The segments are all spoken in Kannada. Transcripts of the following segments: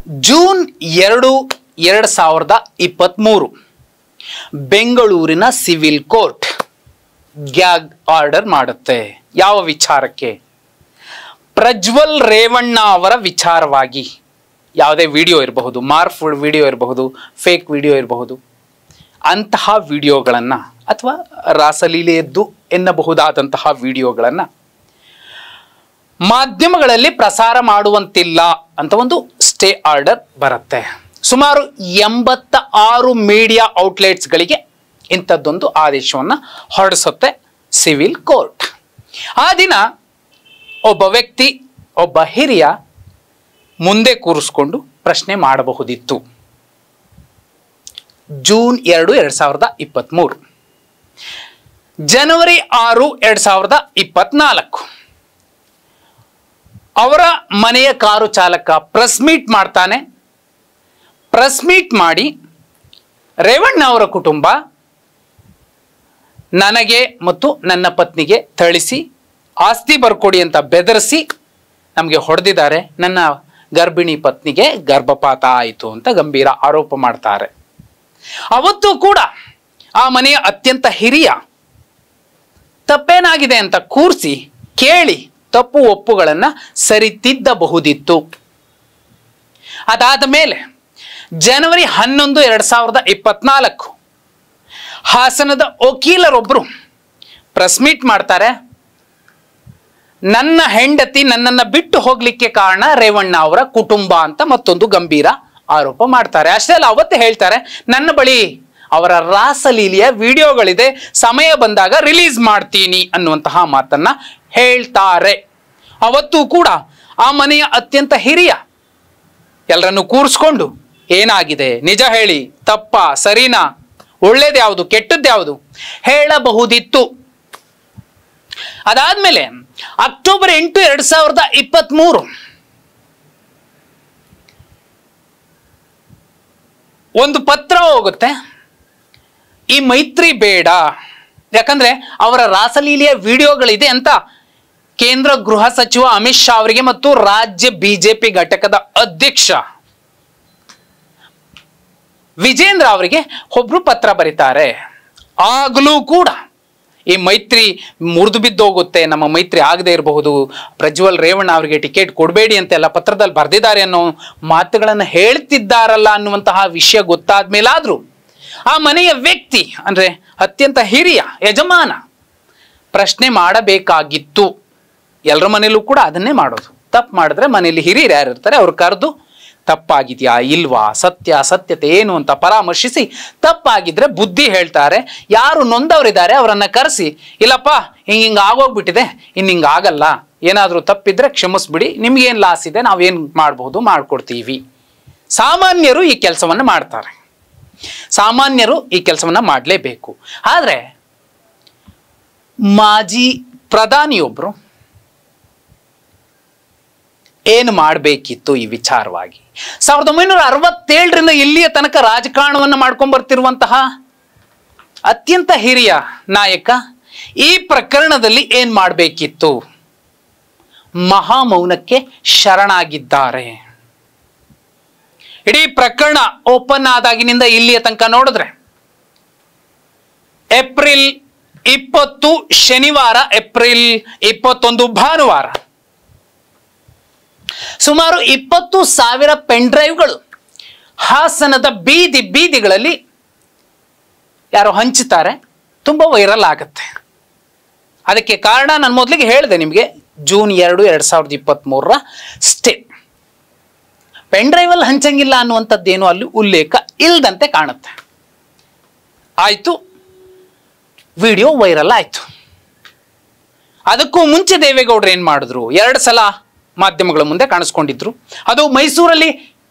ಜೂನ್ 2, 2023 ಬೆಂಗಳೂರಿನ ಸಿವಿಲ್ ಕೋರ್ಟ್ ಗ್ಯಾಗ್ ಆರ್ಡರ್ ಮಾಡುತ್ತೆ. ಯಾವ ವಿಚಾರಕ್ಕೆ? ಪ್ರಜ್ವಲ್ ರೇವಣ್ಣ ಅವರ ವಿಚಾರವಾಗಿ. ಯಾವುದೇ ವಿಡಿಯೋ ಇರಬಹುದು, ಮಾರ್ಫ್ ವಿಡಿಯೋ ಇರಬಹುದು, ಫೇಕ್ ವಿಡಿಯೋ ಇರಬಹುದು, ಅಂತಹ ವಿಡಿಯೋಗಳನ್ನು ಅಥವಾ ರಾಸಲೀಲೆಯದ್ದು ಎನ್ನಬಹುದಾದಂತಹ ವಿಡಿಯೋಗಳನ್ನು ಮಾಧ್ಯಮಗಳಲ್ಲಿ ಪ್ರಸಾರ ಮಾಡುವಂತಿಲ್ಲ ಅಂತ ಒಂದು ಸ್ಟೇ ಆರ್ಡರ್ ಬರುತ್ತೆ. ಸುಮಾರು 86 ಮೀಡಿಯಾ ಔಟ್ಲೆಟ್ಸ್ಗಳಿಗೆ ಇಂಥದ್ದೊಂದು ಆದೇಶವನ್ನು ಹೊರಡಿಸುತ್ತೆ ಸಿವಿಲ್ ಕೋರ್ಟ್. ಆ ದಿನ ಒಬ್ಬ ವ್ಯಕ್ತಿ, ಒಬ್ಬ ಹಿರಿಯ ಮುಂದೆ ಕೂರಿಸ್ಕೊಂಡು ಪ್ರಶ್ನೆ ಮಾಡಬಹುದಿತ್ತು. ಜೂನ್ 2, 2023, ಜನವರಿ 6, 2024 ಅವರ ಮನೆಯ ಕಾರು ಚಾಲಕ ಪ್ರೆಸ್ ಮೀಟ್ ಮಾಡ್ತಾನೆ. ಪ್ರೆಸ್ ಮೀಟ್ ಮಾಡಿ ರೇವಣ್ಣ ಅವರ ಕುಟುಂಬ ನನಗೆ ಮತ್ತು ನನ್ನ ಪತ್ನಿಗೆ ಥಳಿಸಿ ಆಸ್ತಿ ಬರ್ಕೊಡಿ ಅಂತ ಬೆದರಿಸಿ ನಮಗೆ ಹೊಡೆದಿದ್ದಾರೆ, ನನ್ನ ಗರ್ಭಿಣಿ ಪತ್ನಿಗೆ ಗರ್ಭಪಾತ ಆಯಿತು ಅಂತ ಗಂಭೀರ ಆರೋಪ ಮಾಡ್ತಾರೆ. ಅವತ್ತು ಕೂಡ ಆ ಮನೆಯ ಅತ್ಯಂತ ಹಿರಿಯ ತಪ್ಪೇನಾಗಿದೆ ಅಂತ ಕೂರಿಸಿ ಕೇಳಿ ತಪ್ಪು ಒಪ್ಪುಗಳನ್ನು ಸರಿತಿದ್ದಬಹುದಿತ್ತು. ಅದಾದ ಮೇಲೆ ಜನವರಿ 11, 2024 ಹಾಸನದ ವಕೀಲರೊಬ್ಬರು ಪ್ರೆಸ್ ಮೀಟ್ ಮಾಡ್ತಾರೆ. ನನ್ನ ಹೆಂಡತಿ ನನ್ನನ್ನು ಬಿಟ್ಟು ಹೋಗ್ಲಿಕ್ಕೆ ಕಾರಣ ರೇವಣ್ಣ ಅವರ ಕುಟುಂಬ ಅಂತ ಮತ್ತೊಂದು ಗಂಭೀರ ಆರೋಪ ಮಾಡ್ತಾರೆ. ಅಷ್ಟೇ ಅಲ್ಲ, ಅವತ್ತೇ ಹೇಳ್ತಾರೆ, ನನ್ನ ಬಳಿ ಅವರ ರಾಸಲೀಲೆಯ ವಿಡಿಯೋಗಳಿದೆ, ಸಮಯ ಬಂದಾಗ ರಿಲೀಸ್ ಮಾಡ್ತೀನಿ ಅನ್ನುವಂತಹ ಮಾತನ್ನ ಹೇಳ್ತಾರೆ. ಅವತ್ತು ಕೂಡ ಆ ಮನೆಯ ಅತ್ಯಂತ ಹಿರಿಯ ಎಲ್ಲರನ್ನು ಕೂರಿಸ್ಕೊಂಡು ಏನಾಗಿದೆ, ನಿಜ ಹೇಳಿ, ತಪ್ಪ ಸರಿನಾ, ಒಳ್ಳೇದು ಯಾವುದು, ಕೆಟ್ಟದ್ದು ಯಾವುದು ಹೇಳಬಹುದಿತ್ತು. ಅದಾದ್ಮೇಲೆ ಅಕ್ಟೋಬರ್ 8, 2023 ಒಂದು ಪತ್ರ ಹೋಗುತ್ತೆ. ಈ ಮೈತ್ರಿ ಬೇಡ, ಯಾಕಂದ್ರೆ ಅವರ ರಾಸಲೀಲೆಯ ವಿಡಿಯೋಗಳಿದೆ ಅಂತ ಕೇಂದ್ರ ಗೃಹ ಸಚಿವ ಅಮಿತ್ ಶಾ ಅವರಿಗೆ ಮತ್ತು ರಾಜ್ಯ ಬಿಜೆಪಿ ಘಟಕದ ಅಧ್ಯಕ್ಷ ವಿಜೇಂದ್ರ ಅವರಿಗೆ ಒಬ್ರು ಪತ್ರ ಬರೀತಾರೆ. ಆಗಲೂ ಕೂಡ ಈ ಮೈತ್ರಿ ಮುರಿದು ಬಿದ್ದೋಗುತ್ತೆ, ನಮ್ಮ ಮೈತ್ರಿ ಆಗದೆ ಇರಬಹುದು, ಪ್ರಜ್ವಲ್ ರೇವಣ್ಣ ಅವರಿಗೆ ಟಿಕೆಟ್ ಕೊಡಬೇಡಿ ಅಂತೆಲ್ಲ ಪತ್ರದಲ್ಲಿ ಬರೆದಿದ್ದಾರೆ ಅನ್ನೋ ಮಾತುಗಳನ್ನು ಹೇಳ್ತಿದ್ದಾರಲ್ಲ ಅನ್ನುವಂತಹ ವಿಷಯ ಗೊತ್ತಾದ ಮೇಲಾದ್ರೂ ಆ ಮನೆಯ ವ್ಯಕ್ತಿ ಅಂದ್ರೆ ಅತ್ಯಂತ ಹಿರಿಯ ಯಜಮಾನ ಪ್ರಶ್ನೆ ಮಾಡಬೇಕಾಗಿತ್ತು. ಎಲ್ಲರ ಮನೇಲೂ ಕೂಡ ಅದನ್ನೇ ಮಾಡೋದು. ತಪ್ಪು ಮಾಡಿದ್ರೆ ಮನೆಯಲ್ಲಿ ಹಿರಿಯರು ಯಾರು ಇರ್ತಾರೆ ಅವ್ರು ಕರೆದು ತಪ್ಪಾಗಿದೆಯಾ ಇಲ್ವಾ, ಸತ್ಯತೆ ಏನು ಅಂತ ಪರಾಮರ್ಶಿಸಿ ತಪ್ಪಾಗಿದ್ರೆ ಬುದ್ಧಿ ಹೇಳ್ತಾರೆ. ಯಾರು ನೊಂದವರಿದ್ದಾರೆ ಅವರನ್ನ ಕರೆಸಿ, ಇಲ್ಲಪ್ಪ ಹಿಂಗೆ ಆಗೋಗ್ಬಿಟ್ಟಿದೆ, ಹಿಂಗೆ ಆಗಲ್ಲ, ಏನಾದರೂ ತಪ್ಪಿದ್ರೆ ಕ್ಷಮಿಸ್ಬಿಡಿ, ನಿಮ್ಗೇನು ಲಾಸ್ ಇದೆ, ನಾವೇನು ಮಾಡಬಹುದು ಮಾಡ್ಕೊಡ್ತೀವಿ. ಸಾಮಾನ್ಯರು ಈ ಕೆಲಸವನ್ನು ಮಾಡ್ತಾರೆ, ಸಾಮಾನ್ಯರು ಈ ಕೆಲಸವನ್ನ ಮಾಡಲೇಬೇಕು. ಆದರೆ ಮಾಜಿ ಪ್ರಧಾನಿಯೊಬ್ರು ಏನು ಮಾಡಬೇಕಿತ್ತು ಈ ವಿಚಾರವಾಗಿ? 1967ರಿಂದ ಇಲ್ಲಿಯ ತನಕ ರಾಜಕಾರಣವನ್ನು ಮಾಡ್ಕೊಂಡ್ ಬರ್ತಿರುವಂತಹ ಅತ್ಯಂತ ಹಿರಿಯ ನಾಯಕ ಈ ಪ್ರಕರಣದಲ್ಲಿ ಏನ್ ಮಾಡಬೇಕಿತ್ತು? ಮಹಾಮೌನಕ್ಕೆ ಶರಣಾಗಿದ್ದಾರೆ. ಇಡೀ ಪ್ರಕರಣ ಓಪನ್ ಆದಾಗಿನಿಂದ ಇಲ್ಲಿಯ ತನಕ ನೋಡಿದ್ರೆ ಏಪ್ರಿಲ್ 20 ಶನಿವಾರ, ಏಪ್ರಿಲ್ 21 ಭಾನುವಾರ ಸುಮಾರು 20,000 ಪೆನ್ ಡ್ರೈವ್ಗಳು ಹಾಸನದ ಬೀದಿಗಳಲ್ಲಿ ಯಾರೋ ಹಂಚುತ್ತಾರೆ, ತುಂಬಾ ವೈರಲ್ ಆಗುತ್ತೆ. ಅದಕ್ಕೆ ಕಾರಣ ನಾನು ಮೊದಲಿಗೆ ಹೇಳಿದೆ ನಿಮಗೆ, ಜೂನ್ 2, 2023 ಸ್ಟೇ. ಪೆನ್ ಡ್ರೈವ್ ಅಲ್ಲಿ ಹಂಚಂಗಿಲ್ಲ ಅನ್ನುವಂಥದ್ದೇನು ಅಲ್ಲಿ ಉಲ್ಲೇಖ ಇಲ್ಲದಂತೆ ಕಾಣುತ್ತೆ. ಆಯ್ತು, ವಿಡಿಯೋ ವೈರಲ್ ಆಯ್ತು. ಅದಕ್ಕೂ ಮುಂಚೆ ದೇವೇಗೌಡರು ಏನ್ ಮಾಡಿದ್ರು? 2 ಸಲ ಮಾಧ್ಯಮಗಳ ಮುಂದೆ ಕಾಣಿಸ್ಕೊಂಡಿದ್ರು. ಅದು ಮೈಸೂರಲ್ಲಿ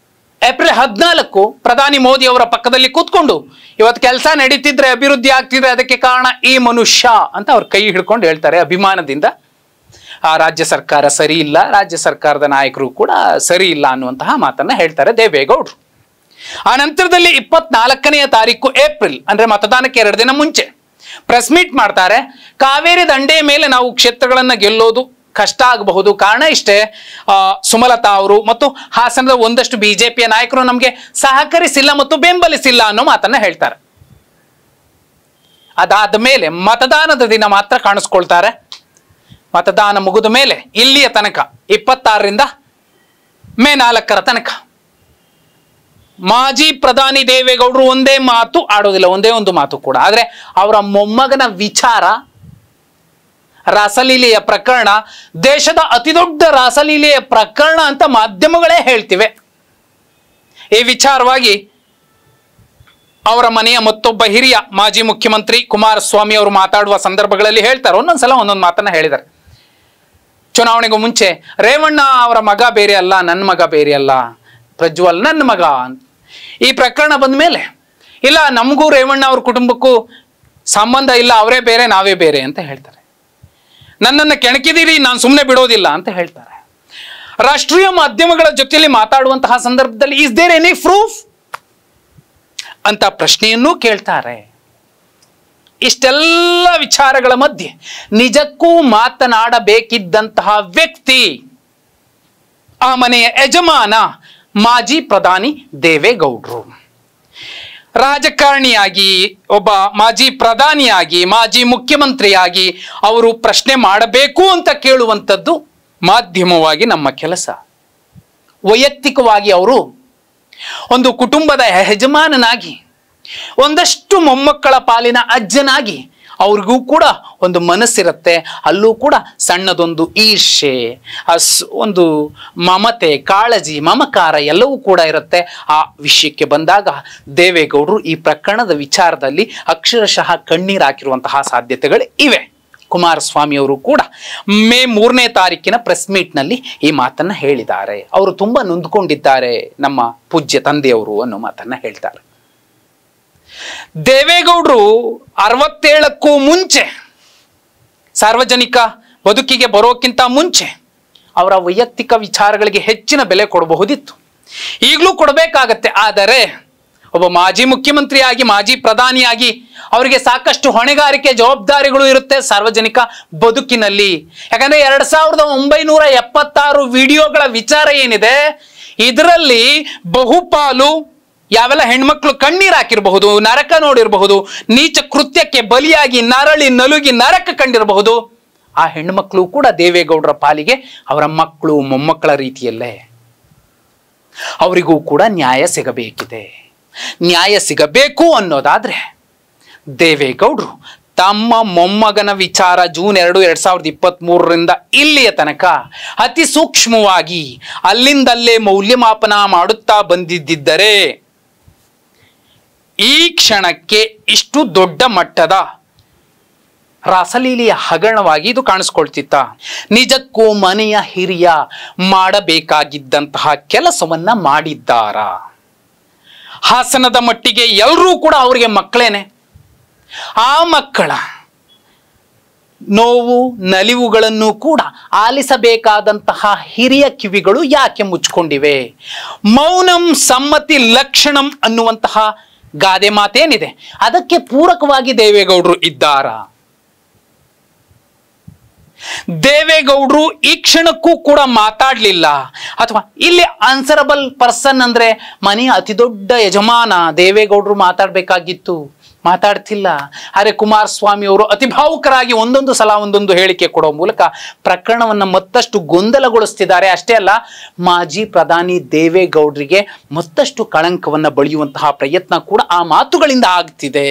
ಏಪ್ರಿಲ್ 14 ಪ್ರಧಾನಿ ಮೋದಿ ಅವರ ಪಕ್ಕದಲ್ಲಿ ಕೂತ್ಕೊಂಡು ಇವತ್ತು ಕೆಲಸ ನಡೀತಿದ್ರೆ, ಅಭಿವೃದ್ಧಿ ಆಗ್ತಿದ್ರೆ ಅದಕ್ಕೆ ಕಾರಣ ಈ ಮನುಷ್ಯ ಅಂತ ಅವ್ರ ಕೈ ಹಿಡ್ಕೊಂಡು ಹೇಳ್ತಾರೆ ಅಭಿಮಾನದಿಂದ. ಆ ರಾಜ್ಯ ಸರ್ಕಾರ ಸರಿ ಇಲ್ಲ, ರಾಜ್ಯ ಸರ್ಕಾರದ ನಾಯಕರು ಕೂಡ ಸರಿ ಇಲ್ಲ ಅನ್ನುವಂತಹ ಮಾತನ್ನ ಹೇಳ್ತಾರೆ ದೇವೇಗೌಡರು. ಆ ನಂತರದಲ್ಲಿ 24ನೇ ತಾರೀಕು ಏಪ್ರಿಲ್ ಅಂದ್ರೆ ಮತದಾನಕ್ಕೆ 2 ದಿನ ಮುಂಚೆ ಪ್ರೆಸ್ ಮೀಟ್ ಮಾಡ್ತಾರೆ. ಕಾವೇರಿ ದಂಡೆಯ ಮೇಲೆ ನಾವು ಕ್ಷೇತ್ರಗಳನ್ನ ಗೆಲ್ಲೋದು ಕಷ್ಟ ಆಗಬಹುದು. ಕಾರಣ ಇಷ್ಟೇ, ಸುಮಲತಾ ಅವರು ಮತ್ತು ಹಾಸನದ ಒಂದಷ್ಟು ಬಿಜೆಪಿಯ ನಾಯಕರು ನಮಗೆ ಸಹಕರಿಸಿಲ್ಲ ಮತ್ತು ಬೆಂಬಲಿಸಿಲ್ಲ ಅನ್ನೋ ಮಾತನ್ನ ಹೇಳ್ತಾರೆ. ಅದಾದ ಮೇಲೆ ಮತದಾನದ ದಿನ ಮಾತ್ರ ಕಾಣಿಸ್ಕೊಳ್ತಾರೆ. ಮತದಾನ ಮುಗಿದ ಮೇಲೆ ಇಲ್ಲಿಯ ತನಕ 26ರಿಂದ ಮೇ 4 ತನಕ ಮಾಜಿ ಪ್ರಧಾನಿ ದೇವೇಗೌಡರು ಒಂದೇ ಮಾತು ಆಡೋದಿಲ್ಲ, ಒಂದೇ ಒಂದು ಮಾತು ಕೂಡ. ಆದ್ರೆ ಅವರ ಮೊಮ್ಮಗನ ವಿಚಾರ, ರಾಸಲೀಲೆಯ ಪ್ರಕರಣ, ದೇಶದ ಅತಿದೊಡ್ಡ ರಾಸಲೀಲೆಯ ಪ್ರಕರಣ ಅಂತ ಮಾಧ್ಯಮಗಳೇ ಹೇಳ್ತಿವೆ. ಈ ವಿಚಾರವಾಗಿ ಅವರ ಮನೆಯ ಮತ್ತೊಬ್ಬ ಹಿರಿಯ ಮಾಜಿ ಮುಖ್ಯಮಂತ್ರಿ ಕುಮಾರಸ್ವಾಮಿ ಅವರು ಮಾತಾಡುವ ಸಂದರ್ಭಗಳಲ್ಲಿ ಹೇಳ್ತಾರೆ, ಒಂದೊಂದ್ಸಲ ಒಂದೊಂದು ಮಾತನ್ನ ಹೇಳಿದ್ದಾರೆ. ಚುನಾವಣೆಗೂ ಮುಂಚೆ ರೇವಣ್ಣ ಅವರ ಮಗ ಬೇರೆ ಅಲ್ಲ, ನನ್ನ ಮಗ ಬೇರೆ ಅಲ್ಲ, ಪ್ರಜ್ವಲ್ ನನ್ನ ಮಗ. ಈ ಪ್ರಕರಣ ಬಂದ ಮೇಲೆ ಇಲ್ಲ, ನಮಗೂ ರೇವಣ್ಣ ಅವ್ರ ಕುಟುಂಬಕ್ಕೂ ಸಂಬಂಧ ಇಲ್ಲ, ಅವರೇ ಬೇರೆ ನಾವೇ ಬೇರೆ ಅಂತ ಹೇಳ್ತಾರೆ. ನನ್ನನ್ನು ಕೆಣಕಿದಿರಿ, ನಾನು ಸುಮ್ಮನೆ ಬಿಡೋದಿಲ್ಲ ಅಂತ ಹೇಳ್ತಾರೆ. ರಾಷ್ಟ್ರೀಯ ಮಾಧ್ಯಮಗಳ ಜೊತೆಯಲ್ಲಿ ಮಾತಾಡುವಂತಹ ಸಂದರ್ಭದಲ್ಲಿ ಇಸ್ ದೇರ್ ಎನಿ ಪ್ರೂಫ್ ಅಂತ ಪ್ರಶ್ನೆಯನ್ನೂ ಕೇಳ್ತಾರೆ. ಇಷ್ಟೆಲ್ಲ ವಿಚಾರಗಳ ಮಧ್ಯೆ ನಿಜಕ್ಕೂ ಮಾತನಾಡಬೇಕಿದ್ದಂತಹ ವ್ಯಕ್ತಿ, ಆ ಮನೆಯ ಯಜಮಾನ ಮಾಜಿ ಪ್ರಧಾನಿ ದೇವೇಗೌಡರು. ರಾಜಕಾರಣಿಯಾಗಿ, ಒಬ್ಬ ಮಾಜಿ ಪ್ರಧಾನಿಯಾಗಿ, ಮಾಜಿ ಮುಖ್ಯಮಂತ್ರಿಯಾಗಿ ಅವರು ಪ್ರಶ್ನೆ ಮಾಡಬೇಕು ಅಂತ ಕೇಳುವಂಥದ್ದು ಮಾಧ್ಯಮವಾಗಿ ನಮ್ಮ ಕೆಲಸ. ವೈಯಕ್ತಿಕವಾಗಿ ಅವರು ಒಂದು ಕುಟುಂಬದ ಯಜಮಾನನಾಗಿ, ಒಂದಷ್ಟು ಮೊಮ್ಮಕ್ಕಳ ಪಾಲಿನ ಅಜ್ಜನಾಗಿ ಅವ್ರಿಗೂ ಕೂಡ ಒಂದು ಮನಸ್ಸಿರುತ್ತೆ. ಅಲ್ಲೂ ಕೂಡ ಸಣ್ಣದೊಂದು ಈರ್ಷೆ, ಒಂದು ಮಮತೆ, ಕಾಳಜಿ, ಮಮಕಾರ ಎಲ್ಲವೂ ಕೂಡ ಇರುತ್ತೆ. ಆ ವಿಷಯಕ್ಕೆ ಬಂದಾಗ ದೇವೇಗೌಡರು ಈ ಪ್ರಕರಣದ ವಿಚಾರದಲ್ಲಿ ಅಕ್ಷರಶಃ ಕಣ್ಣೀರು ಹಾಕಿರುವಂತಹ ಸಾಧ್ಯತೆಗಳು ಇವೆ. ಕುಮಾರಸ್ವಾಮಿ ಅವರು ಕೂಡ ಮೇ 3ನೇ ತಾರೀಕಿನ ಪ್ರೆಸ್ ಮೀಟ್ನಲ್ಲಿ ಈ ಮಾತನ್ನ ಹೇಳಿದ್ದಾರೆ. ಅವರು ತುಂಬಾ ನೊಂದ್ಕೊಂಡಿದ್ದಾರೆ, ನಮ್ಮ ಪೂಜ್ಯ ತಂದೆಯವರು ಅನ್ನೋ ಮಾತನ್ನ ಹೇಳ್ತಾರೆ. ದೇವೇಗೌಡರು 67ಕ್ಕೂ ಮುಂಚೆ, ಸಾರ್ವಜನಿಕ ಬದುಕಿಗೆ ಬರೋಕ್ಕಿಂತ ಮುಂಚೆ ಅವರ ವೈಯಕ್ತಿಕ ವಿಚಾರಗಳಿಗೆ ಹೆಚ್ಚಿನ ಬೆಲೆ ಕೊಡಬಹುದಿತ್ತು, ಈಗಲೂ ಕೊಡಬೇಕಾಗತ್ತೆ. ಆದರೆ ಒಬ್ಬ ಮಾಜಿ ಮುಖ್ಯಮಂತ್ರಿಯಾಗಿ, ಮಾಜಿ ಪ್ರಧಾನಿಯಾಗಿ ಅವರಿಗೆ ಸಾಕಷ್ಟು ಹೊಣೆಗಾರಿಕೆ, ಜವಾಬ್ದಾರಿಗಳು ಇರುತ್ತೆ ಸಾರ್ವಜನಿಕ ಬದುಕಿನಲ್ಲಿ. ಯಾಕಂದ್ರೆ 2976 ವಿಡಿಯೋಗಳ ವಿಚಾರ ಏನಿದೆ, ಇದರಲ್ಲಿ ಬಹುಪಾಲು ಯಾವೆಲ್ಲ ಹೆಣ್ಮಕ್ಳು ಕಣ್ಣೀರು ಹಾಕಿರಬಹುದು, ನರಕ ನೋಡಿರಬಹುದು, ನೀಚ ಕೃತ್ಯಕ್ಕೆ ಬಲಿಯಾಗಿ ನರಳಿ ನಲುಗಿ ನರಕ ಕಂಡಿರಬಹುದು, ಆ ಹೆಣ್ಮಕ್ಳು ಕೂಡ ದೇವೇಗೌಡರ ಪಾಲಿಗೆ ಅವರ ಮಕ್ಕಳು ಮೊಮ್ಮಕ್ಕಳ ರೀತಿಯಲ್ಲೇ. ಅವರಿಗೂ ಕೂಡ ನ್ಯಾಯ ಸಿಗಬೇಕಿದೆ. ನ್ಯಾಯ ಸಿಗಬೇಕು ಅನ್ನೋದಾದ್ರೆ ದೇವೇಗೌಡರು ತಮ್ಮ ಮೊಮ್ಮಗನ ವಿಚಾರ ಜೂನ್ 2, 2023ರಿಂದ ಇಲ್ಲಿಯ ತನಕ ಅತಿ ಸೂಕ್ಷ್ಮವಾಗಿ ಅಲ್ಲಿಂದಲ್ಲೇ ಮೌಲ್ಯಮಾಪನ ಮಾಡುತ್ತಾ ಬಂದಿದ್ದರೆ ಈ ಕ್ಷಣಕ್ಕೆ ಇಷ್ಟು ದೊಡ್ಡ ಮಟ್ಟದ ರಾಸಲೀಲೆಯ ಹಗರಣವಾಗಿ ಇದು ಕಾಣಿಸ್ಕೊಳ್ತಿತ್ತ. ನಿಜಕ್ಕೂ ಮನೆಯ ಹಿರಿಯ ಮಾಡಬೇಕಾಗಿದ್ದಂತಹ ಕೆಲಸವನ್ನ ಮಾಡಿದ್ದಾರ? ಹಾಸನದ ಮಟ್ಟಿಗೆ ಎಲ್ಲರೂ ಕೂಡ ಅವರಿಗೆ ಮಕ್ಕಳೇನೆ. ಆ ಮಕ್ಕಳ ನೋವು ನಲಿವುಗಳನ್ನು ಕೂಡ ಆಲಿಸಬೇಕಾದಂತಹ ಹಿರಿಯ ಕಿವಿಗಳು ಯಾಕೆ ಮುಚ್ಕೊಂಡಿವೆ? ಮೌನಂ ಸಮ್ಮತಿ ಲಕ್ಷಣಂ ಅನ್ನುವಂತಹ ಗಾದೆ ಮಾತೇನಿದೆ, ಅದಕ್ಕೆ ಪೂರಕವಾಗಿ ದೇವೇಗೌಡರು ಇದ್ದಾರ? ದೇವೇಗೌಡರು ಈ ಕ್ಷಣಕ್ಕೂ ಕೂಡ ಮಾತಾಡ್ಲಿಲ್ಲ, ಅಥವಾ ಇಲ್ಲಿ ಆನ್ಸರಬಲ್ ಪರ್ಸನ್ ಅಂದ್ರೆ ಮನೆಯ ಅತಿ ದೊಡ್ಡ ಯಜಮಾನ ದೇವೇಗೌಡರು ಮಾತಾಡ್ಬೇಕಾಗಿತ್ತು, ಮಾತಾಡ್ತಿಲ್ಲ. ಆದರೆ ಕುಮಾರಸ್ವಾಮಿ ಅವರು ಅತಿ ಭಾವುಕರಾಗಿ ಒಂದೊಂದು ಸಲ ಒಂದೊಂದು ಹೇಳಿಕೆ ಕೊಡೋ ಮೂಲಕ ಪ್ರಕರಣವನ್ನ ಮತ್ತಷ್ಟು ಗೊಂದಲಗೊಳಿಸ್ತಿದ್ದಾರೆ. ಅಷ್ಟೇ ಅಲ್ಲ, ಮಾಜಿ ಪ್ರಧಾನಿ ದೇವೇಗೌಡರಿಗೆ ಮತ್ತಷ್ಟು ಕಳಂಕವನ್ನ ಬಳಿಯುವಂತಹ ಪ್ರಯತ್ನ ಕೂಡ ಆ ಮಾತುಗಳಿಂದ ಆಗ್ತಿದೆ.